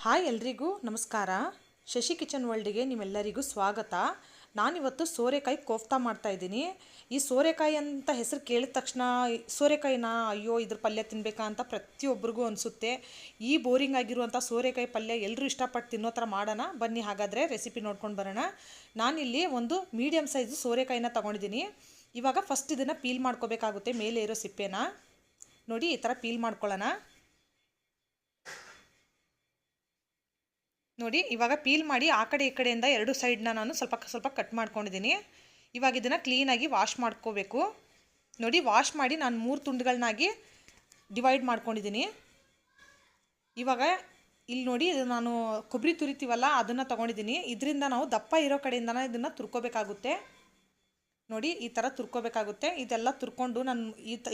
Hi ಎಲ್ರಿಗೂ ನಮಸ್ಕಾರ. Shashi kitchen ವರ್ಲ್ಡಿಗೆ ನಿಮ್ಮೆಲ್ಲರಿಗೂ ಸ್ವಾಗತ. ನಾನಿವತ್ತು ಸೋರೆಕಾಯಿ ಕೋಫ್ತಾ ಮಾಡ್ತಾಯಿದ್ದೀನಿ. ಈ ಸೋರೆಕಾಯಿ ಅಂತ ಹೆಸರು ಕೇಳಿದ ತಕ್ಷಣ ಸೋರೆಕಾಯಿನ ಅಯ್ಯೋ ಇದ್ರ ಪಲ್ಯ ತಿನ್ನಬೇಕಾ ಅಂತ ಪ್ರತಿಯೊಬ್ಬರಿಗೂ ಅನಿಸುತ್ತೆ. ಈ ಬೋರಿಂಗ್ ಆಗಿರುವಂಥ ಸೋರೆಕಾಯಿ ಪಲ್ಯ ಎಲ್ಲರೂ ಇಷ್ಟಪಟ್ಟು ತಿನ್ನೋ ಥರ ಮಾಡೋಣ ಬನ್ನಿ. ಹಾಗಾದರೆ ರೆಸಿಪಿ ನೋಡ್ಕೊಂಡು ಬರೋಣ. ನಾನಿಲ್ಲಿ ಒಂದು ಮೀಡಿಯಮ್ ಸೈಜು ಸೋರೆಕಾಯಿನ ತೊಗೊಂಡಿದ್ದೀನಿ. ಇವಾಗ ಫಸ್ಟ್ ಇದನ್ನು ಪೀಲ್ ಮಾಡ್ಕೋಬೇಕಾಗುತ್ತೆ. ಮೇಲೆ ಇರೋ ಸಿಪ್ಪೆನ ನೋಡಿ ಈ ಥರ ಪೀಲ್ ಮಾಡ್ಕೊಳ್ಳೋಣ. ನೋಡಿ ಇವಾಗ ಪೀಲ್ ಮಾಡಿ ಆ ಕಡೆ ಈ ಕಡೆಯಿಂದ ಎರಡು ಸೈಡ್ನ ನಾನು ಸ್ವಲ್ಪ ಕಟ್ ಮಾಡ್ಕೊಂಡಿದ್ದೀನಿ. ಇವಾಗ ಇದನ್ನು ಕ್ಲೀನಾಗಿ ವಾಶ್ ಮಾಡ್ಕೋಬೇಕು. ನೋಡಿ ವಾಶ್ ಮಾಡಿ ನಾನು 3 ತುಂಡುಗಳನ್ನಾಗಿ ಡಿವೈಡ್ ಮಾಡ್ಕೊಂಡಿದ್ದೀನಿ. ಇವಾಗ ಇಲ್ಲಿ ನೋಡಿ ಇದು ನಾನು ಕೊಬ್ಬರಿ ತುರಿತೀವಲ್ಲ ಅದನ್ನು ತೊಗೊಂಡಿದ್ದೀನಿ. ಇದರಿಂದ ನಾವು ದಪ್ಪ ಇರೋ ಕಡೆಯಿಂದನೇ ಇದನ್ನು ತುರ್ಕೋಬೇಕಾಗುತ್ತೆ. ನೋಡಿ ಈ ಥರ ತುರ್ಕೋಬೇಕಾಗುತ್ತೆ. ಇದೆಲ್ಲ ತುರ್ಕೊಂಡು ನಾನು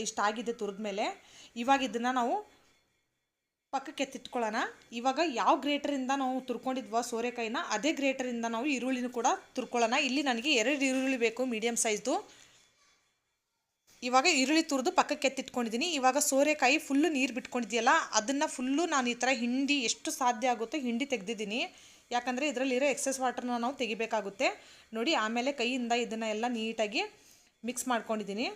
ಇಷ್ಟಾಗಿದೆ ತುರಿದ ಮೇಲೆ ಇವಾಗ ಇದನ್ನು ನಾವು ಪಕ್ಕಕ್ಕೆ ಎತ್ತಿಟ್ಕೊಳ್ಳೋಣ. ಇವಾಗ ಯಾವ ಗ್ರೇಟರಿಂದ ನಾವು ತುರ್ಕೊಂಡಿದ್ವೋ ಸೋರೆಕಾಯಿನ ಅದೇ ಗ್ರೇಟರಿಂದ ನಾವು ಈರುಳ್ಳಿನೂ ಕೂಡ ತುರ್ಕೊಳ್ಳೋಣ. ಇಲ್ಲಿ ನನಗೆ 2 ಈರುಳ್ಳಿ ಬೇಕು ಮೀಡಿಯಮ್ ಸೈಜ್ದು. ಇವಾಗ ಈರುಳ್ಳಿ ತುರಿದು ಪಕ್ಕಕ್ಕೆ ಎತ್ತಿಟ್ಕೊಂಡಿದ್ದೀನಿ. ಇವಾಗ ಸೋರೆಕಾಯಿ ಫುಲ್ಲು ನೀರು ಬಿಟ್ಕೊಂಡಿದೆಯಲ್ಲ ಅದನ್ನು ಫುಲ್ಲು ನಾನು ಈ ಥರ ಹಿಂಡಿ ಎಷ್ಟು ಸಾಧ್ಯ ಆಗುತ್ತೋ ಹಿಂಡಿ ತೆಗೆದಿದ್ದೀನಿ. ಯಾಕಂದರೆ ಇದರಲ್ಲಿರೋ ಎಕ್ಸೆಸ್ ವಾಟರ್ನ ನಾವು ತೆಗಿಬೇಕಾಗುತ್ತೆ. ನೋಡಿ ಆಮೇಲೆ ಕೈಯಿಂದ ಇದನ್ನು ಎಲ್ಲ ನೀಟಾಗಿ ಮಿಕ್ಸ್ ಮಾಡ್ಕೊಂಡಿದ್ದೀನಿ.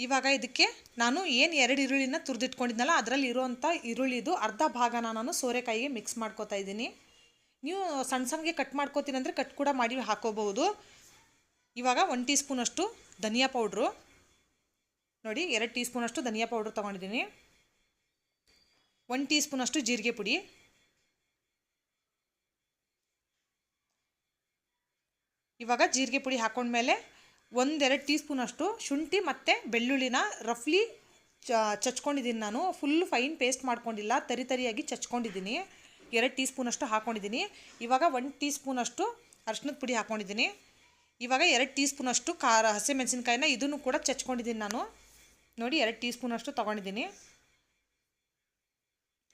ಇವಾಗ ಇದಕ್ಕೆ ನಾನು ಏನು 2 ಈರುಳ್ಳಿನ ತುರಿದಿಟ್ಕೊಂಡಿದ್ನಲ್ಲ ಅದರಲ್ಲಿ ಇರೋವಂಥ ಈರುಳ್ಳಿದು ಅರ್ಧ ಭಾಗನ ನಾನು ಸೋರೆಕಾಯಿಗೆ ಮಿಕ್ಸ್ ಮಾಡ್ಕೋತಾ ಇದ್ದೀನಿ. ನೀವು ಸಣ್ಣಗೆ ಕಟ್ ಮಾಡ್ಕೋತೀನಿ ಅಂದರೆ ಕಟ್ ಕೂಡ ಮಾಡಿ ಹಾಕೋಬಹುದು. ಇವಾಗ 1 ಟೀ ಸ್ಪೂನಷ್ಟು ಧನಿಯಾ ಪೌಡ್ರು, ನೋಡಿ 2 ಟೀ ಸ್ಪೂನಷ್ಟು ಧನಿಯಾ ಪೌಡ್ರು ತೊಗೊಂಡಿದ್ದೀನಿ. 1 ಟೀ ಸ್ಪೂನಷ್ಟು ಜೀರಿಗೆ ಪುಡಿ, ಇವಾಗ ಜೀರಿಗೆ ಪುಡಿ ಹಾಕೊಂಡ್ಮೇಲೆ 1-2 ಟೀ ಸ್ಪೂನಷ್ಟು ಶುಂಠಿ ಮತ್ತು ಬೆಳ್ಳುಳ್ಳಿನ ರಫ್ಲಿ ಚಚ್ಕೊಂಡಿದ್ದೀನಿ. ನಾನು ಫುಲ್ ಫೈನ್ ಪೇಸ್ಟ್ ಮಾಡ್ಕೊಂಡಿಲ್ಲ, ತರಿಯಾಗಿ ಚಚ್ಕೊಂಡಿದ್ದೀನಿ. 2 ಟೀ ಸ್ಪೂನಷ್ಟು ಹಾಕ್ಕೊಂಡಿದ್ದೀನಿ. ಇವಾಗ 1 ಟೀ ಸ್ಪೂನಷ್ಟು ಅರಿಶಿನದ ಪುಡಿ ಹಾಕ್ಕೊಂಡಿದ್ದೀನಿ. ಇವಾಗ 2 ಟೀ ಸ್ಪೂನಷ್ಟು ಹಸಿಮೆಣಸಿನ್ಕಾಯಿನ ಇದನ್ನು ಕೂಡ ಚಚ್ಕೊಂಡಿದ್ದೀನಿ ನಾನು. ನೋಡಿ 2 ಟೀ ಸ್ಪೂನಷ್ಟು ತೊಗೊಂಡಿದ್ದೀನಿ.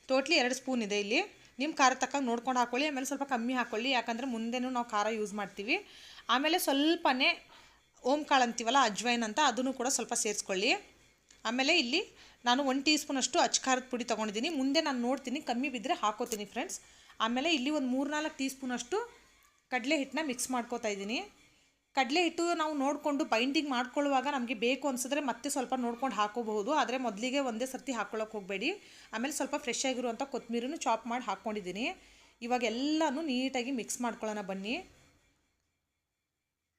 ಟೋಟ್ಲಿ 2 ಸ್ಪೂನ್ ಇದೆ ಇಲ್ಲಿ. ನಿಮ್ಮ ಖಾರ ತಕ್ಕ ನೋಡ್ಕೊಂಡು ಹಾಕ್ಕೊಳ್ಳಿ. ಆಮೇಲೆ ಸ್ವಲ್ಪ ಕಮ್ಮಿ ಹಾಕ್ಕೊಳ್ಳಿ, ಯಾಕಂದರೆ ಮುಂದೆನೂ ನಾವು ಖಾರ ಯೂಸ್ ಮಾಡ್ತೀವಿ. ಆಮೇಲೆ ಸ್ವಲ್ಪನೇ ಓಂ ಕಾಳು ಅಂತೀವಲ್ಲ ಅಜ್ವೈನ್ ಅಂತ ಅದನ್ನು ಕೂಡ ಸ್ವಲ್ಪ ಸೇರಿಸ್ಕೊಳ್ಳಿ. ಆಮೇಲೆ ಇಲ್ಲಿ ನಾನು 1 ಟೀ ಸ್ಪೂನಷ್ಟು ಅಚ್ಕಾರದ ಪುಡಿ ತೊಗೊಂಡಿದ್ದೀನಿ. ಮುಂದೆ ನಾನು ನೋಡ್ತೀನಿ ಕಮ್ಮಿ ಬಿದ್ದರೆ ಹಾಕೋತೀನಿ ಫ್ರೆಂಡ್ಸ್. ಆಮೇಲೆ ಇಲ್ಲಿ ಒಂದು 3-4 ಟೀ ಸ್ಪೂನಷ್ಟು ಕಡಲೆ ಹಿಟ್ಟನ್ನ ಮಿಕ್ಸ್ ಮಾಡ್ಕೋತಾ ಇದ್ದೀನಿ. ಕಡಲೆ ಹಿಟ್ಟು ನಾವು ನೋಡಿಕೊಂಡು ಬೈಂಡಿಂಗ್ ಮಾಡ್ಕೊಳ್ಳುವಾಗ ನಮಗೆ ಬೇಕು ಅನಿಸಿದ್ರೆ ಮತ್ತೆ ಸ್ವಲ್ಪ ನೋಡ್ಕೊಂಡು ಹಾಕೋಬಹುದು. ಆದರೆ ಮೊದಲಿಗೆ ಒಂದೇ ಸರ್ತಿ ಹಾಕ್ಕೊಳ್ಳೋಕೆ ಹೋಗಬೇಡಿ. ಆಮೇಲೆ ಸ್ವಲ್ಪ ಫ್ರೆಶ್ ಆಗಿರುವಂಥ ಕೊತ್ತಂಬರಿನೂ ಚಾಪ್ ಮಾಡಿ ಹಾಕ್ಕೊಂಡಿದ್ದೀನಿ. ಇವಾಗ ಎಲ್ಲನೂ ನೀಟಾಗಿ ಮಿಕ್ಸ್ ಮಾಡ್ಕೊಳ್ಳೋಣ ಬನ್ನಿ.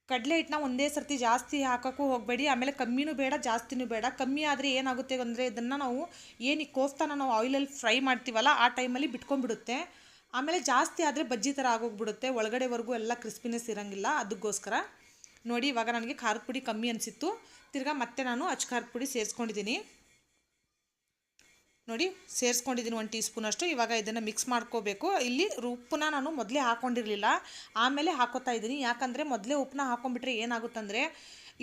ಕಡಲೆ ಹಿಟ್ಟನ್ನ ಒಂದೇ ಸರ್ತಿ ಜಾಸ್ತಿ ಹಾಕೋಕ್ಕೂ ಹೋಗಬೇಡಿ. ಆಮೇಲೆ ಕಮ್ಮಿನೂ ಬೇಡ ಜಾಸ್ತಿನೂ ಬೇಡ. ಕಮ್ಮಿ ಆದರೆ ಏನಾಗುತ್ತೆ ಅಂದರೆ ಇದನ್ನು ನಾವು ಏನು ಈ ಕೋಫ್ತಾನ ನಾವು ಆಯಿಲಲ್ಲಿ ಫ್ರೈ ಮಾಡ್ತೀವಲ್ಲ ಆ ಟೈಮಲ್ಲಿ ಬಿಟ್ಕೊಂಡ್ಬಿಡುತ್ತೆ. ಆಮೇಲೆ ಜಾಸ್ತಿ ಆದರೆ ಬಜ್ಜಿ ಥರ ಆಗೋಗ್ಬಿಡುತ್ತೆ, ಒಳಗಡೆವರೆಗೂ ಎಲ್ಲ ಕ್ರಿಸ್ಪಿನೆಸ್ ಇರೋಂಗಿಲ್ಲ. ಅದಕ್ಕೋಸ್ಕರ ನೋಡಿ ಇವಾಗ ನನಗೆ ಖಾರದ ಪುಡಿ ಕಮ್ಮಿ ಅನಿಸಿತ್ತು. ತಿರ್ಗಾ ಮತ್ತೆ ನಾನು ಅಚ್ಕಾರದ ಪುಡಿ ಸೇರಿಸ್ಕೊಂಡಿದ್ದೀನಿ. ನೋಡಿ ಸೇರಿಸ್ಕೊಂಡಿದ್ದೀನಿ 1 ಟೀ ಸ್ಪೂನಷ್ಟು. ಇವಾಗ ಇದನ್ನು ಮಿಕ್ಸ್ ಮಾಡ್ಕೋಬೇಕು. ಇಲ್ಲಿ ಉಪ್ಪನ್ನ ನಾನು ಮೊದಲೇ ಹಾಕ್ಕೊಂಡಿರಲಿಲ್ಲ, ಆಮೇಲೆ ಹಾಕೋತಾ ಇದ್ದೀನಿ. ಯಾಕಂದರೆ ಮೊದಲೇ ಉಪ್ಪನ್ನ ಹಾಕ್ಕೊಂಡ್ಬಿಟ್ರೆ ಏನಾಗುತ್ತಂದರೆ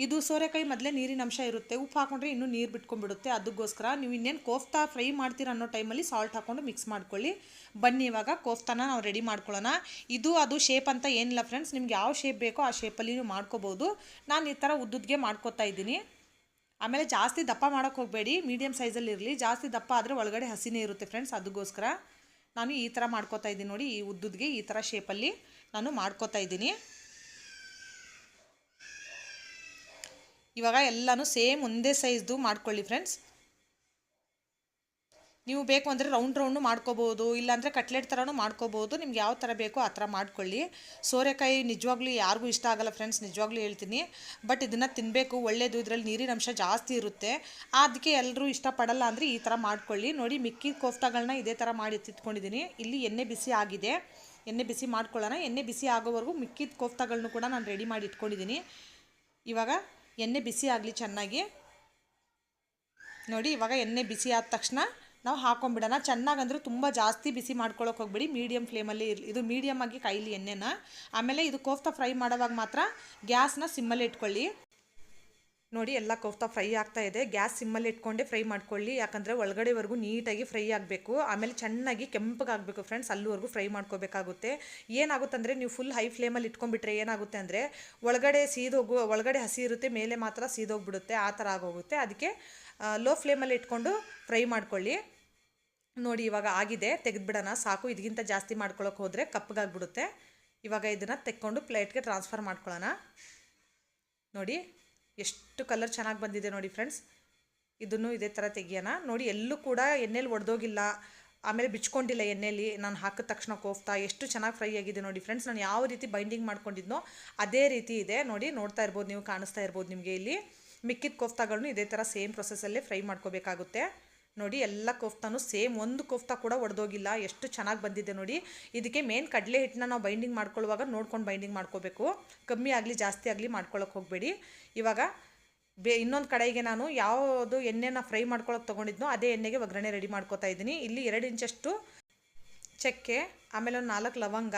ಇದು ಸೋರೆಕಾಯಿ ಮೊದಲೇ ನೀರಿನ ಅಂಶ ಇರುತ್ತೆ, ಉಪ್ಪು ಹಾಕ್ಕೊಂಡ್ರೆ ಇನ್ನೂ ನೀರು ಬಿಟ್ಕೊಂಡ್ಬಿಡುತ್ತೆ. ಅದಕ್ಕೋಸ್ಕರ ನೀವು ಇನ್ನೇನು ಕೋಫ್ತಾ ಫ್ರೈ ಮಾಡ್ತೀರ ಅನ್ನೋ ಟೈಮಲ್ಲಿ ಸಾಲ್ಟ್ ಹಾಕ್ಕೊಂಡು ಮಿಕ್ಸ್ ಮಾಡ್ಕೊಳ್ಳಿ. ಬನ್ನಿ ಇವಾಗ ಕೋಫ್ತಾನ ನಾವು ರೆಡಿ ಮಾಡ್ಕೊಳ್ಳೋಣ. ಇದು ಅದು ಶೇಪ್ ಅಂತ ಏನಿಲ್ಲ ಫ್ರೆಂಡ್ಸ್, ನಿಮ್ಗೆ ಯಾವ ಶೇಪ್ ಬೇಕೋ ಆ ಶೇಪಲ್ಲಿ ನೀವು ಮಾಡ್ಕೋಬೋದು. ನಾನು ಈ ಥರ ಉದ್ದುದ್ಗೆ ಮಾಡ್ಕೋತಾ ಇದ್ದೀನಿ. ಆಮೇಲೆ ಜಾಸ್ತಿ ದಪ್ಪ ಮಾಡೋಕ್ಕೆ ಹೋಗಬೇಡಿ, ಮೀಡಿಯಮ್ ಸೈಜಲ್ಲಿ ಇರಲಿ. ಜಾಸ್ತಿ ದಪ್ಪ ಆದರೆ ಒಳಗಡೆ ಹಸಿನೇ ಇರುತ್ತೆ ಫ್ರೆಂಡ್ಸ್. ಅದಕ್ಕೋಸ್ಕರ ನಾನು ಈ ಥರ ಮಾಡ್ಕೋತಾ ಇದ್ದೀನಿ. ನೋಡಿ ಈ ಉದ್ದುದ್ಗೆ ಈ ಥರ ಶೇಪಲ್ಲಿ ನಾನು ಮಾಡ್ಕೋತಾ ಇದ್ದೀನಿ. ಇವಾಗ ಎಲ್ಲನೂ ಸೇಮ್ ಒಂದೇ ಸೈಜ್ದು ಮಾಡ್ಕೊಳ್ಳಿ ಫ್ರೆಂಡ್ಸ್. ನೀವು ಬೇಕು ಅಂದರೆ ರೌಂಡು ಮಾಡ್ಕೋಬೋದು, ಇಲ್ಲಾಂದರೆ ಕಟ್ಲೆಟ್ ಥರನೂ ಮಾಡ್ಕೋಬೋದು. ನಿಮ್ಗೆ ಯಾವ ಥರ ಬೇಕೋ ಆ ಥರ ಮಾಡ್ಕೊಳ್ಳಿ. ಸೋರೆಕಾಯಿ ನಿಜವಾಗ್ಲೂ ಯಾರಿಗೂ ಇಷ್ಟ ಆಗಲ್ಲ ಫ್ರೆಂಡ್ಸ್, ನಿಜವಾಗ್ಲೂ ಹೇಳ್ತೀನಿ. ಬಟ್ ಇದನ್ನು ತಿನ್ನಬೇಕು, ಒಳ್ಳೆಯದು. ಇದರಲ್ಲಿ ನೀರಿನ ಅಂಶ ಜಾಸ್ತಿ ಇರುತ್ತೆ, ಅದಕ್ಕೆ ಎಲ್ಲರೂ ಇಷ್ಟಪಡಲ್ಲ ಅಂದರೆ ಈ ಥರ ಮಾಡ್ಕೊಳ್ಳಿ. ನೋಡಿ ಮಿಕ್ಕಿದ ಕೋಫ್ತಾಗಳನ್ನ ಇದೇ ಥರ ಮಾಡಿ ಎತ್ತಿಟ್ಕೊಂಡಿದ್ದೀನಿ. ಇಲ್ಲಿ ಎಣ್ಣೆ ಬಿಸಿ ಆಗಿದೆ, ಎಣ್ಣೆ ಬಿಸಿ ಮಾಡ್ಕೊಳ್ಳೋಣ. ಎಣ್ಣೆ ಬಿಸಿ ಆಗೋವರೆಗೂ ಮಿಕ್ಕಿದ ಕೋಫ್ತಾಗಳನ್ನೂ ಕೂಡ ನಾನು ರೆಡಿ ಮಾಡಿ ಇಟ್ಕೊಂಡಿದ್ದೀನಿ. ಇವಾಗ ಎಣ್ಣೆ ಬಿಸಿ ಆಗಲಿ ಚೆನ್ನಾಗಿ. ನೋಡಿ ಇವಾಗ ಎಣ್ಣೆ ಬಿಸಿ ಆದ ತಕ್ಷಣ ನಾವು ಹಾಕೊಂಡ್ಬಿಡೋಣ. ಚೆನ್ನಾಗಂದ್ರೆ ತುಂಬ ಜಾಸ್ತಿ ಬಿಸಿ ಮಾಡ್ಕೊಳ್ಳೋಕೆ ಹೋಗ್ಬೇಡಿ, ಮೀಡಿಯಮ್ ಫ್ಲೇಮಲ್ಲಿ ಇರಲಿ. ಇದು ಮೀಡಿಯಮ್ ಆಗಿ ಕಾಯಿಲಿ ಎಣ್ಣೆನ. ಆಮೇಲೆ ಇದು ಕೋಫ್ತಾ ಫ್ರೈ ಮಾಡೋವಾಗ ಮಾತ್ರ ಗ್ಯಾಸ್ನ ಸಿಮ್ಮಲ್ಲಿ ಇಟ್ಕೊಳ್ಳಿ. ನೋಡಿ ಎಲ್ಲ ಕೋಫ್ತಾ ಫ್ರೈ ಆಗ್ತಾ ಇದೆ. ಗ್ಯಾಸ್ ಸಿಮ್ಮಲ್ಲಿ ಇಟ್ಕೊಂಡೆ ಫ್ರೈ ಮಾಡ್ಕೊಳ್ಳಿ, ಯಾಕಂದರೆ ಒಳಗಡೆವರೆಗೂ ನೀಟಾಗಿ ಫ್ರೈ ಆಗಬೇಕು. ಆಮೇಲೆ ಚೆನ್ನಾಗಿ ಕೆಂಪಗಾಗಬೇಕು ಫ್ರೆಂಡ್ಸ್, ಅಲ್ಲಿವರೆಗೂ ಫ್ರೈ ಮಾಡ್ಕೋಬೇಕಾಗುತ್ತೆ. ಏನಾಗುತ್ತಂದರೆ ನೀವು ಫುಲ್ ಹೈ ಫ್ಲೇಮಲ್ಲಿ ಇಟ್ಕೊಂಡ್ಬಿಟ್ರೆ ಏನಾಗುತ್ತೆ ಅಂದರೆ ಒಳಗಡೆ ಹಸಿ ಇರುತ್ತೆ, ಮೇಲೆ ಮಾತ್ರ ಸೀದೋಗ್ಬಿಡುತ್ತೆ, ಆ ಥರ ಆಗೋಗುತ್ತೆ. ಅದಕ್ಕೆ ಲೋ ಫ್ಲೇಮಲ್ಲಿ ಇಟ್ಕೊಂಡು ಫ್ರೈ ಮಾಡ್ಕೊಳ್ಳಿ. ನೋಡಿ ಇವಾಗ ಆಗಿದೆ, ತೆಗೆದುಬಿಡೋಣ ಸಾಕು. ಇದಕ್ಕಿಂತ ಜಾಸ್ತಿ ಮಾಡ್ಕೊಳ್ಳೋಕೆ ಹೋದರೆ ಕಪ್ಪಗಾಗ್ಬಿಡುತ್ತೆ. ಇವಾಗ ಇದನ್ನು ತೆಕ್ಕೊಂಡು ಪ್ಲೇಟ್ಗೆ ಟ್ರಾನ್ಸ್ಫರ್ ಮಾಡ್ಕೊಳ್ಳೋಣ. ನೋಡಿ ಎಷ್ಟು ಕಲರ್ ಚೆನ್ನಾಗಿ ಬಂದಿದೆ ನೋಡಿ ಫ್ರೆಂಡ್ಸ್. ಇದನ್ನು ಇದೇ ಥರ ತೆಗಿಯೋಣ. ನೋಡಿ ಎಲ್ಲೂ ಕೂಡ ಎಣ್ಣೆಲಿ ಒಡೆದೋಗಿಲ್ಲ, ಆಮೇಲೆ ಬಿಚ್ಕೊಂಡಿಲ್ಲ ಎಣ್ಣೆಲಿ. ನಾನು ಹಾಕಿದ ತಕ್ಷಣ ಕೋಫ್ತಾ ಎಷ್ಟು ಚೆನ್ನಾಗಿ ಫ್ರೈ ಆಗಿದೆ ನೋಡಿ ಫ್ರೆಂಡ್ಸ್. ನಾನು ಯಾವ ರೀತಿ ಬೈಂಡಿಂಗ್ ಮಾಡ್ಕೊಂಡಿದ್ನೋ ಅದೇ ರೀತಿ ಇದೆ ನೋಡಿ. ನೋಡ್ತಾ ಇರ್ಬೋದು ನೀವು, ಕಾಣಿಸ್ತಾ ಇರ್ಬೋದು ನಿಮಗೆ ಇಲ್ಲಿ. ಮಿಕ್ಕಿದ ಕೋಫ್ತಾಗಳನ್ನು ಇದೇ ಥರ ಸೇಮ್ ಪ್ರೊಸೆಸ್ಸಲ್ಲೇ ಫ್ರೈ ಮಾಡ್ಕೋಬೇಕಾಗುತ್ತೆ. ನೋಡಿ ಎಲ್ಲ ಕೋಫ್ತಾನು ಸೇಮ್, ಒಂದು ಕೋಫ್ತಾ ಕೂಡ ಒಡೆದೋಗಿಲ್ಲ, ಎಷ್ಟು ಚೆನ್ನಾಗಿ ಬಂದಿದೆ ನೋಡಿ. ಇದಕ್ಕೆ ಮೇನ್ ಕಡಲೆ ಹಿಟ್ಟನ್ನ ನಾವು ಬೈಂಡಿಂಗ್ ಮಾಡ್ಕೊಳ್ಳುವಾಗ ನೋಡ್ಕೊಂಡು ಬೈಂಡಿಂಗ್ ಮಾಡ್ಕೋಬೇಕು. ಕಮ್ಮಿ ಆಗಲಿ ಜಾಸ್ತಿ ಆಗಲಿ ಮಾಡ್ಕೊಳ್ಳೋಕೆ ಹೋಗಬೇಡಿ. ಇವಾಗ ಇನ್ನೊಂದು ಕಡೆಗೆ ನಾನು ಯಾವುದು ಎಣ್ಣೆನ ಫ್ರೈ ಮಾಡ್ಕೊಳ್ಳೋಕೆ ತೊಗೊಂಡಿದ್ನೋ ಅದೇ ಎಣ್ಣೆಗೆ ಒಗ್ಗರಣೆ ರೆಡಿ ಮಾಡ್ಕೋತಾ ಇದ್ದೀನಿ. ಇಲ್ಲಿ 2 ಇಂಚಷ್ಟು ಚಕ್ಕೆ, ಆಮೇಲೆ ಒಂದು 4 ಲವಂಗ,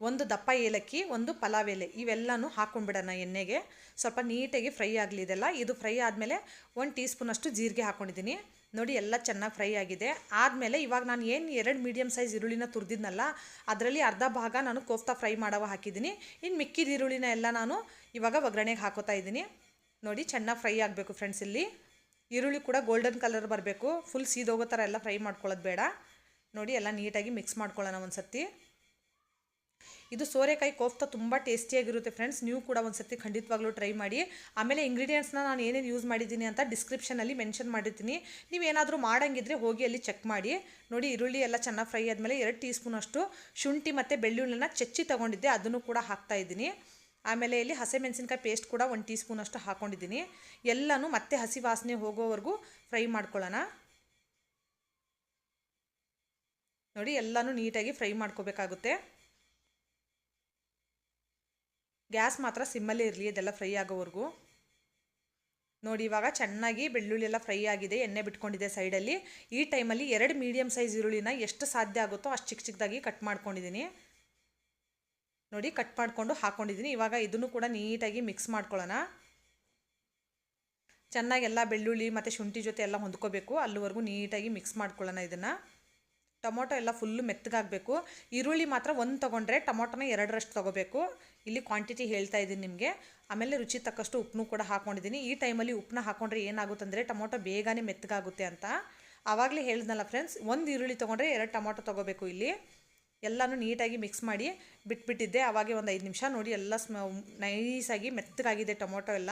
ಒಂದು ದಪ್ಪ ಏಲಕ್ಕಿ, ಒಂದು ಪಲಾವ್ ಎಲೆ, ಇವೆಲ್ಲನೂ ಹಾಕ್ಕೊಂಡ್ಬಿಡೋಣ ಎಣ್ಣೆಗೆ. ಸ್ವಲ್ಪ ನೀಟಾಗಿ ಫ್ರೈ ಆಗಲಿ ಇದೆಲ್ಲ. ಇದು ಫ್ರೈ ಆದಮೇಲೆ 1 ಟೀ ಸ್ಪೂನಷ್ಟು ಜೀರಿಗೆ ಹಾಕ್ಕೊಂಡಿದ್ದೀನಿ. ನೋಡಿ ಎಲ್ಲ ಚೆನ್ನಾಗಿ ಫ್ರೈ ಆಗಿದೆ. ಆದಮೇಲೆ ಇವಾಗ ನಾನು ಏನು 2 ಮೀಡಿಯಮ್ ಸೈಜ್ ಈರುಳ್ಳಿನ ತುರಿದಿದ್ನಲ್ಲ, ಅದರಲ್ಲಿ ಅರ್ಧ ಭಾಗ ನಾನು ಕೋಫ್ತಾ ಫ್ರೈ ಮಾಡವ ಹಾಕಿದ್ದೀನಿ. ಇನ್ನು ಮಿಕ್ಕಿದ ಈರುಳ್ಳಿನ ಎಲ್ಲ ನಾನು ಇವಾಗ ಒಗ್ಗರಣೆಗೆ ಹಾಕೋತಾ ಇದ್ದೀನಿ. ನೋಡಿ ಚೆನ್ನಾಗಿ ಫ್ರೈ ಆಗಬೇಕು ಫ್ರೆಂಡ್ಸ್. ಇಲ್ಲಿ ಈರುಳ್ಳಿ ಕೂಡ ಗೋಲ್ಡನ್ ಕಲರ್ ಬರಬೇಕು, ಫುಲ್ ಸೀದೋಗೋ ಥರ ಎಲ್ಲ ಫ್ರೈ ಮಾಡ್ಕೊಳ್ಳೋದು ಬೇಡ. ನೋಡಿ ಎಲ್ಲ ನೀಟಾಗಿ ಮಿಕ್ಸ್ ಮಾಡ್ಕೊಳ್ಳೋಣ ಒಂದು ಸರ್ತಿ. ಇದು ಸೋರೆಕಾಯಿ ಕೋಫ್ತಾ ತುಂಬ ಟೇಸ್ಟಿಯಾಗಿರುತ್ತೆ ಫ್ರೆಂಡ್ಸ್. ನೀವು ಕೂಡ ಒಂದು ಸರ್ತಿ ಖಂಡಿತವಾಗ್ಲೂ ಟ್ರೈ ಮಾಡಿ. ಆಮೇಲೆ ಇಂಗ್ರೀಡಿಯೆಂಟ್ಸ್ನ ನಾನು ಏನೇನು ಯೂಸ್ ಮಾಡಿದ್ದೀನಿ ಅಂತ ಡಿಸ್ಕ್ರಿಪ್ಷನಲ್ಲಿ ಮೆನ್ಷನ್ ಮಾಡಿರ್ತೀನಿ. ನೀವೇನಾದರೂ ಮಾಡೋಂಗಿದ್ರೆ ಹೋಗಿ ಅಲ್ಲಿ ಚೆಕ್ ಮಾಡಿ. ನೋಡಿ ಈರುಳ್ಳಿ ಎಲ್ಲ ಚೆನ್ನಾಗಿ ಫ್ರೈ ಆದಮೇಲೆ 2 ಟೀ ಸ್ಪೂನಷ್ಟು ಶುಂಠಿ ಮತ್ತು ಬೆಳ್ಳುಳ್ಳಿನ ಚಚ್ಚಿ ತೊಗೊಂಡಿದ್ದೆ, ಅದನ್ನು ಕೂಡ ಹಾಕ್ತಾಯಿದ್ದೀನಿ. ಆಮೇಲೆ ಇಲ್ಲಿ ಹಸಿಮೆಣಸಿನ್ಕಾಯಿ ಪೇಸ್ಟ್ ಕೂಡ 1 ಟೀ ಸ್ಪೂನಷ್ಟು ಹಾಕ್ಕೊಂಡಿದ್ದೀನಿ. ಎಲ್ಲನೂ ಮತ್ತೆ ಹಸಿ ವಾಸನೆ ಹೋಗೋವರೆಗೂ ಫ್ರೈ ಮಾಡ್ಕೊಳ್ಳೋಣ. ನೋಡಿ ಎಲ್ಲನೂ ನೀಟಾಗಿ ಫ್ರೈ ಮಾಡ್ಕೋಬೇಕಾಗುತ್ತೆ. ಗ್ಯಾಸ್ ಮಾತ್ರ ಸಿಮ್ಮಲ್ಲೇ ಇರಲಿ ಇದೆಲ್ಲ ಫ್ರೈ ಆಗೋವರೆಗೂ. ನೋಡಿ ಇವಾಗ ಚೆನ್ನಾಗಿ ಬೆಳ್ಳುಳ್ಳಿ ಎಲ್ಲ ಫ್ರೈ ಆಗಿದೆ, ಎಣ್ಣೆ ಬಿಟ್ಕೊಂಡಿದೆ ಸೈಡಲ್ಲಿ. ಈ ಟೈಮಲ್ಲಿ 2 ಮೀಡಿಯಮ್ ಸೈಜ್ ಈರುಳ್ಳಿನ ಎಷ್ಟು ಸಾಧ್ಯ ಆಗುತ್ತೋ ಅಷ್ಟು ಚಿಕ್ಕ ಚಿಕ್ಕದಾಗಿ ಕಟ್ ಮಾಡ್ಕೊಂಡಿದ್ದೀನಿ. ನೋಡಿ ಕಟ್ ಮಾಡಿಕೊಂಡು ಹಾಕ್ಕೊಂಡಿದ್ದೀನಿ. ಇವಾಗ ಇದನ್ನು ಕೂಡ ನೀಟಾಗಿ ಮಿಕ್ಸ್ ಮಾಡ್ಕೊಳ್ಳೋಣ. ಚೆನ್ನಾಗಿ ಎಲ್ಲ ಬೆಳ್ಳುಳ್ಳಿ ಮತ್ತು ಶುಂಠಿ ಜೊತೆ ಎಲ್ಲ ಹೊಂದ್ಕೋಬೇಕು, ಅಲ್ಲಿವರೆಗೂ ನೀಟಾಗಿ ಮಿಕ್ಸ್ ಮಾಡ್ಕೊಳ್ಳೋಣ ಇದನ್ನು. ಟೊಮೊಟೊ ಎಲ್ಲ ಫುಲ್ಲು ಮೆತ್ತಗಾಗಬೇಕು. ಈರುಳ್ಳಿ ಮಾತ್ರ 1 ತೊಗೊಂಡ್ರೆ ಟೊಮೊಟೊನ 2ರಷ್ಟು ತೊಗೋಬೇಕು. ಇಲ್ಲಿ ಕ್ವಾಂಟಿಟಿ ಹೇಳ್ತಾ ಇದ್ದೀನಿ ನಿಮಗೆ. ಆಮೇಲೆ ರುಚಿ ತಕ್ಕಷ್ಟು ಉಪ್ಪನ್ನು ಕೂಡ ಹಾಕ್ಕೊಂಡಿದ್ದೀನಿ. ಈ ಟೈಮಲ್ಲಿ ಉಪ್ಪನ್ನ ಹಾಕ್ಕೊಂಡ್ರೆ ಏನಾಗುತ್ತಂದರೆ ಟೊಮೊಟೊ ಬೇಗನೆ ಮೆತ್ತಗಾಗುತ್ತೆ ಅಂತ ಆವಾಗಲೇ ಹೇಳಿದ್ನಲ್ಲ ಫ್ರೆಂಡ್ಸ್. 1 ಈರುಳ್ಳಿ ತೊಗೊಂಡ್ರೆ 2 ಟೊಮೊಟೊ ತೊಗೋಬೇಕು. ಇಲ್ಲಿ ಎಲ್ಲನೂ ನೀಟಾಗಿ ಮಿಕ್ಸ್ ಮಾಡಿ ಬಿಟ್ಬಿಟ್ಟಿದ್ದೆ ಅವಾಗೆ ಒಂದು 5 ನಿಮಿಷ. ನೋಡಿ ಎಲ್ಲ ನೈಸಾಗಿ ಮೆತ್ತಗಾಗಿದೆ ಟೊಮೊಟೊ ಎಲ್ಲ.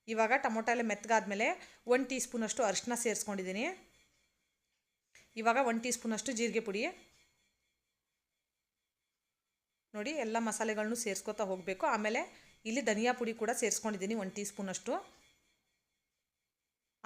ಇವಾಗ ಟೊಮೊಟೊ ಎಲ್ಲ ಮೆತ್ತಗಾದ್ಮೇಲೆ 1 ಟೀ ಸ್ಪೂನಷ್ಟು ಅರಿಶಿನ ಸೇರಿಸ್ಕೊಂಡಿದ್ದೀನಿ. ಇವಾಗ 1 ಟೀ ಸ್ಪೂನಷ್ಟು ಜೀರಿಗೆ ಪುಡಿ. ನೋಡಿ ಎಲ್ಲ ಮಸಾಲೆಗಳನ್ನು ಸೇರಿಸ್ಕೊತಾ ಹೋಗಬೇಕು. ಆಮೇಲೆ ಇಲ್ಲಿ ಧನಿಯಾ ಪುಡಿ ಕೂಡ ಸೇರಿಸ್ಕೊಂಡಿದ್ದೀನಿ 1 ಟೀ ಸ್ಪೂನಷ್ಟು.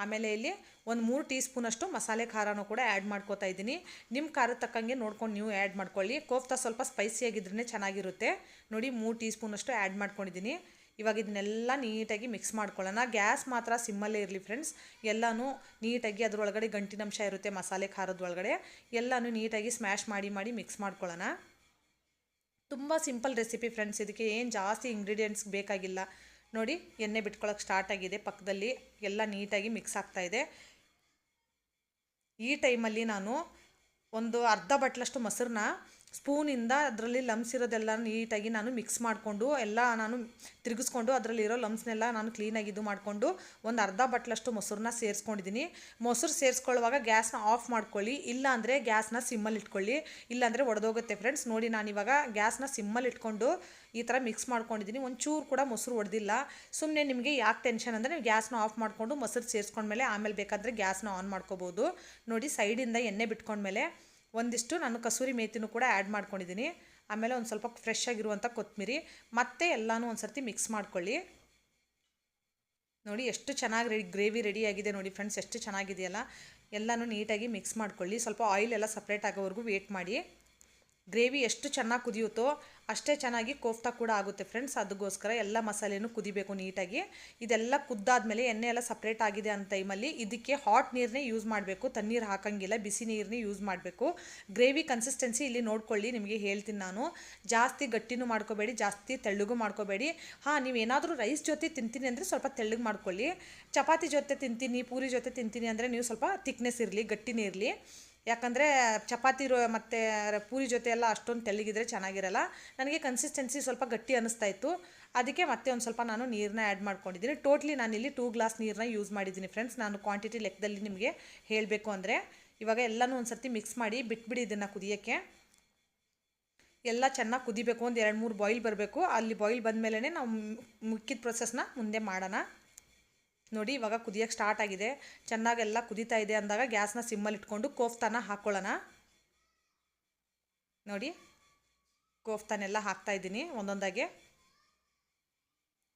ಆಮೇಲೆ ಇಲ್ಲಿ ಒಂದು 3 ಟೀ ಸ್ಪೂನಷ್ಟು ಮಸಾಲೆ ಖಾರನೂ ಕೂಡ ಆ್ಯಡ್ ಮಾಡ್ಕೋತಾ ಇದ್ದೀನಿ. ನಿಮ್ಮ ಖಾರದ ತಕ್ಕಂಗೆ ನೋಡ್ಕೊಂಡು ನೀವು ಆ್ಯಡ್ ಮಾಡ್ಕೊಳ್ಳಿ. ಕೋಫ್ತಾ ಸ್ವಲ್ಪ ಸ್ಪೈಸಿಯಾಗಿದ್ರೇ ಚೆನ್ನಾಗಿರುತ್ತೆ. ನೋಡಿ 3 ಟೀ ಸ್ಪೂನಷ್ಟು ಆ್ಯಡ್ ಮಾಡ್ಕೊಂಡಿದ್ದೀನಿ. ಇವಾಗ ಇದನ್ನೆಲ್ಲ ನೀಟಾಗಿ ಮಿಕ್ಸ್ ಮಾಡ್ಕೊಳ್ಳೋಣ. ಗ್ಯಾಸ್ ಮಾತ್ರ ಸಿಮ್ಮಲ್ಲೇ ಇರಲಿ ಫ್ರೆಂಡ್ಸ್. ಎಲ್ಲನೂ ನೀಟಾಗಿ ಅದರೊಳಗಡೆ ಗಂಟಿನಂಶ ಇರುತ್ತೆ ಮಸಾಲೆ ಖಾರದ ಒಳಗಡೆ. ಎಲ್ಲನೂ ನೀಟಾಗಿ ಸ್ಮ್ಯಾಶ್ ಮಾಡಿ ಮಿಕ್ಸ್ ಮಾಡ್ಕೊಳ್ಳೋಣ. ತುಂಬ ಸಿಂಪಲ್ ರೆಸಿಪಿ ಫ್ರೆಂಡ್ಸ್. ಇದಕ್ಕೆ ಏನು ಜಾಸ್ತಿ ಇಂಗ್ರೀಡಿಯೆಂಟ್ಸ್ ಬೇಕಾಗಿಲ್ಲ. ನೋಡಿ ಎಣ್ಣೆ ಬಿಟ್ಕೊಳ್ಳೋಕೆ ಸ್ಟಾರ್ಟ್ ಆಗಿದೆ ಪಕ್ಕದಲ್ಲಿ, ಎಲ್ಲ ನೀಟಾಗಿ ಮಿಕ್ಸ್ ಆಗ್ತಾಯಿದೆ. ಈ ಟೈಮಲ್ಲಿ ನಾನು ಒಂದು ಅರ್ಧ ಬಟ್ಲಷ್ಟು ಮೊಸರನ್ನ ಸ್ಪೂನಿಂದ ಅದರಲ್ಲಿ ಲಮ್ಸ್ ಇರೋದೆಲ್ಲ ನೀಟಾಗಿ ನಾನು ಮಿಕ್ಸ್ ಮಾಡಿಕೊಂಡು ಎಲ್ಲ ನಾನು ತಿರುಗಿಸ್ಕೊಂಡು ಅದರಲ್ಲಿರೋ ಲಮ್ಸ್ನೆಲ್ಲ ನಾನು ಕ್ಲೀನಾಗಿ ಇದು ಮಾಡಿಕೊಂಡು ಒಂದು ಅರ್ಧ ಬಟ್ಲಷ್ಟು ಮೊಸರನ್ನ ಸೇರಿಸ್ಕೊಂಡಿದ್ದೀನಿ. ಮೊಸರು ಸೇರಿಸ್ಕೊಳ್ಳುವಾಗ ಗ್ಯಾಸ್ನ ಆಫ್ ಮಾಡ್ಕೊಳ್ಳಿ, ಇಲ್ಲಾಂದರೆ ಗ್ಯಾಸ್ನ ಸಿಮ್ಮಲ್ಲಿ ಇಟ್ಕೊಳ್ಳಿ, ಇಲ್ಲಾಂದರೆ ಒಡೆದೋಗುತ್ತೆ ಫ್ರೆಂಡ್ಸ್. ನೋಡಿ ನಾನಿವಾಗ ಗ್ಯಾಸ್ನ ಸಿಮ್ಮಲ್ಲಿ ಇಟ್ಕೊಂಡು ಈ ಥರ ಮಿಕ್ಸ್ ಮಾಡ್ಕೊಂಡಿದ್ದೀನಿ. ಒಂಚೂರು ಕೂಡ ಮೊಸರು ಒಡೆದಿಲ್ಲ. ಸುಮ್ಮನೆ ನಿಮಗೆ ಯಾಕೆ ಟೆನ್ಷನ್ ಅಂದರೆ ನೀವು ಗ್ಯಾಸ್ನ ಆಫ್ ಮಾಡಿಕೊಂಡು ಮೊಸರು ಸೇರಿಸ್ಕೊಂಡ್ಮೇಲೆ ಆಮೇಲೆ ಬೇಕಾದರೆ ಗ್ಯಾಸ್ನ ಆನ್ ಮಾಡ್ಕೋಬೋದು. ನೋಡಿ ಸೈಡಿಂದ ಎಣ್ಣೆ ಬಿಟ್ಕೊಂಡ್ಮೇಲೆ ಒಂದಿಷ್ಟು ನಾನು ಕಸೂರಿ ಮೇಥಿನೂ ಕೂಡ ಆ್ಯಡ್ ಮಾಡ್ಕೊಂಡಿದ್ದೀನಿ. ಆಮೇಲೆ ಒಂದು ಸ್ವಲ್ಪ ಫ್ರೆಶ್ ಆಗಿರುವಂಥ ಕೊತ್ತಂಬರಿ, ಮತ್ತೆ ಎಲ್ಲನೂ ಒಂದು ಸರ್ತಿ ಮಿಕ್ಸ್ ಮಾಡ್ಕೊಳ್ಳಿ. ನೋಡಿ ಎಷ್ಟು ಚೆನ್ನಾಗಿ ಗ್ರೇವಿ ರೆಡಿಯಾಗಿದೆ ನೋಡಿ ಫ್ರೆಂಡ್ಸ್, ಎಷ್ಟು ಚೆನ್ನಾಗಿದೆಯಲ್ಲ. ಎಲ್ಲನೂ ನೀಟಾಗಿ ಮಿಕ್ಸ್ ಮಾಡ್ಕೊಳ್ಳಿ. ಸ್ವಲ್ಪ ಆಯಿಲ್ ಎಲ್ಲ ಸಪ್ರೇಟ್ ಆಗೋವರೆಗೂ ವೇಟ್ ಮಾಡಿ. ಗ್ರೇವಿ ಎಷ್ಟು ಚೆನ್ನಾಗಿ ಕುದಿಯುತ್ತೋ ಅಷ್ಟೇ ಚೆನ್ನಾಗಿ ಕೋಫ್ತಾ ಕೂಡ ಆಗುತ್ತೆ ಫ್ರೆಂಡ್ಸ್. ಅದಕ್ಕೋಸ್ಕರ ಎಲ್ಲ ಮಸಾಲೆನೂ ಕುದಿಬೇಕು ನೀಟಾಗಿ. ಇದೆಲ್ಲ ಕುದ್ದಾದ್ಮೇಲೆ ಎಣ್ಣೆ ಎಲ್ಲ ಸಪ್ರೇಟ್ ಆಗಿದೆ ಅಂತ ಟೈಮಲ್ಲಿ ಇದಕ್ಕೆ ಹಾಟ್ ನೀರನ್ನೇ ಯೂಸ್ ಮಾಡಬೇಕು, ತಣ್ಣೀರು ಹಾಕೋಂಗಿಲ್ಲ, ಬಿಸಿ ನೀರನ್ನೇ ಯೂಸ್ ಮಾಡಬೇಕು. ಗ್ರೇವಿ ಕನ್ಸಿಸ್ಟೆನ್ಸಿ ಇಲ್ಲಿ ನೋಡ್ಕೊಳ್ಳಿ, ನಿಮಗೆ ಹೇಳ್ತೀನಿ ನಾನು. ಜಾಸ್ತಿ ಗಟ್ಟಿನೂ ಮಾಡ್ಕೋಬೇಡಿ, ಜಾಸ್ತಿ ತೆಳ್ಳಗೂ ಮಾಡ್ಕೋಬೇಡಿ. ನೀವೇನಾದರೂ ರೈಸ್ ಜೊತೆ ತಿಂತೀನಿ ಅಂದರೆ ಸ್ವಲ್ಪ ತೆಳ್ಳಗೆ ಮಾಡ್ಕೊಳ್ಳಿ. ಚಪಾತಿ ಜೊತೆ ತಿಂತೀನಿ, ಪೂರಿ ಜೊತೆ ತಿಂತೀನಿ ಅಂದರೆ ನೀವು ಸ್ವಲ್ಪ ಥಿಕ್ನೆಸ್ ಇರಲಿ, ಗಟ್ಟಿನೇ ಇರಲಿ. ಯಾಕಂದರೆ ಚಪಾತಿ ಮತ್ತು ಪೂರಿ ಜೊತೆ ಎಲ್ಲ ಅಷ್ಟೊಂದು ತೆಳ್ಳಗಿದ್ರೆ ಚೆನ್ನಾಗಿರಲ್ಲ. ನನಗೆ ಕನ್ಸಿಸ್ಟೆನ್ಸಿ ಸ್ವಲ್ಪ ಗಟ್ಟಿ ಅನ್ನಿಸ್ತಾ ಇತ್ತು, ಅದಕ್ಕೆ ಮತ್ತೆ ಒಂದು ಸ್ವಲ್ಪ ನಾನು ನೀರನ್ನ ಆ್ಯಡ್ ಮಾಡ್ಕೊಂಡಿದ್ದೀನಿ. ಟೋಟ್ಲಿ ನಾನಿಲ್ಲಿ 2 ಗ್ಲಾಸ್ ನೀರನ್ನ ಯೂಸ್ ಮಾಡಿದ್ದೀನಿ ಫ್ರೆಂಡ್ಸ್. ನಾನು ಕ್ವಾಂಟಿಟಿ ಲೆಕ್ಕದಲ್ಲಿ ನಿಮಗೆ ಹೇಳಬೇಕು ಅಂದರೆ ಇವಾಗ ಎಲ್ಲನೂ ಒಂದು ಸರ್ತಿ ಮಿಕ್ಸ್ ಮಾಡಿ ಬಿಟ್ಬಿಡಿ ಇದನ್ನು ಕುದಿಯೋಕ್ಕೆ. ಎಲ್ಲ ಚೆನ್ನಾಗಿ ಕುದಿಬೇಕು, ಒಂದು 2-3 ಬಾಯ್ಲ್ ಬರಬೇಕು. ಅಲ್ಲಿ ಬಾಯ್ಲ್ ಬಂದಮೇಲೆ ನಾವು ಮಿಕ್ಕಿದ ಪ್ರೊಸೆಸ್ನ ಮುಂದೆ ಮಾಡೋಣ. ನೋಡಿ ಇವಾಗ ಕುದಿಯೋಕ್ಕೆ ಸ್ಟಾರ್ಟ್ ಆಗಿದೆ, ಚೆನ್ನಾಗೆಲ್ಲ ಕುದೀತಾ ಇದೆ ಅಂದಾಗ ಗ್ಯಾಸ್ನ ಸಿಮ್ಮಲ್ಲಿ ಇಟ್ಕೊಂಡು ಕೋಫ್ತಾನ ಹಾಕ್ಕೊಳ್ಳೋಣ. ನೋಡಿ ಕೋಫ್ತಾನೆಲ್ಲ ಹಾಕ್ತಾಯಿದ್ದೀನಿ ಒಂದೊಂದಾಗೆ.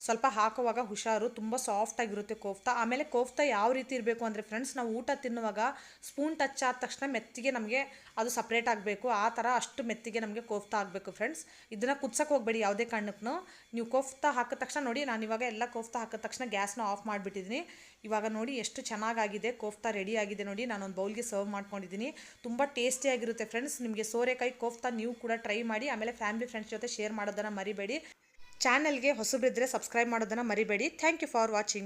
ಸ್ವಲ್ಪ ಹಾಕುವಾಗ ಹುಷಾರು, ತುಂಬ ಸಾಫ್ಟಾಗಿರುತ್ತೆ ಕೋಫ್ತಾ. ಆಮೇಲೆ ಕೋಫ್ತಾ ಯಾವ ರೀತಿ ಇರಬೇಕು ಅಂದರೆ ಫ್ರೆಂಡ್ಸ್, ನಾವು ಊಟ ತಿನ್ನುವಾಗ ಸ್ಪೂನ್ ಟಚ್ ಆದ ತಕ್ಷಣ ಮೆತ್ತಿಗೆ ನಮಗೆ ಅದು ಸಪ್ರೇಟ್ ಆಗಬೇಕು, ಆ ಥರ ಅಷ್ಟು ಮೆತ್ತಿಗೆ ನಮಗೆ ಕೋಫ್ತಾ ಆಗಬೇಕು ಫ್ರೆಂಡ್ಸ್. ಇದನ್ನು ಕುದ್ಸಕ್ಕೆ ಹೋಗಬೇಡಿ ಯಾವುದೇ ಕಾರಣಕ್ಕೂ. ನೀವು ಕೋಫ್ತಾ ಹಾಕಿದ ತಕ್ಷಣ ನೋಡಿ, ನಾನು ಇವಾಗ ಎಲ್ಲ ಕೋಫ್ತಾ ಹಾಕಿದ ತಕ್ಷಣ ಗ್ಯಾಸ್ನ ಆಫ್ ಮಾಡಿಬಿಟ್ಟಿದ್ದೀನಿ. ಇವಾಗ ನೋಡಿ ಎಷ್ಟು ಚೆನ್ನಾಗಾಗಿದೆ, ಕೋಫ್ತಾ ರೆಡಿ ಆಗಿದೆ. ನೋಡಿ ನಾನೊಂದು ಬೌಲ್ಗೆ ಸರ್ವ್ ಮಾಡ್ಕೊಂಡಿದ್ದೀನಿ. ತುಂಬ ಟೇಸ್ಟಿಯಾಗಿರುತ್ತೆ ಫ್ರೆಂಡ್ಸ್. ನಿಮಗೆ ಸೋರೆಕಾಯಿ ಕೋಫ್ತಾ ನೀವು ಕೂಡ ಟ್ರೈ ಮಾಡಿ. ಆಮೇಲೆ ಫ್ಯಾಮಿಲಿ ಫ್ರೆಂಡ್ಸ್ ಜೊತೆ ಶೇರ್ ಮಾಡೋದನ್ನು ಮರಿಬೇಡಿ. ಚಾನಲ್ಗೆ ಹೊಸಬ್ರಿದ್ದರೆ ಸಬ್ಸ್ಕ್ರೈಬ್ ಮಾಡೋದನ್ನು ಮರಿಬೇಡಿ. Thank you for watching.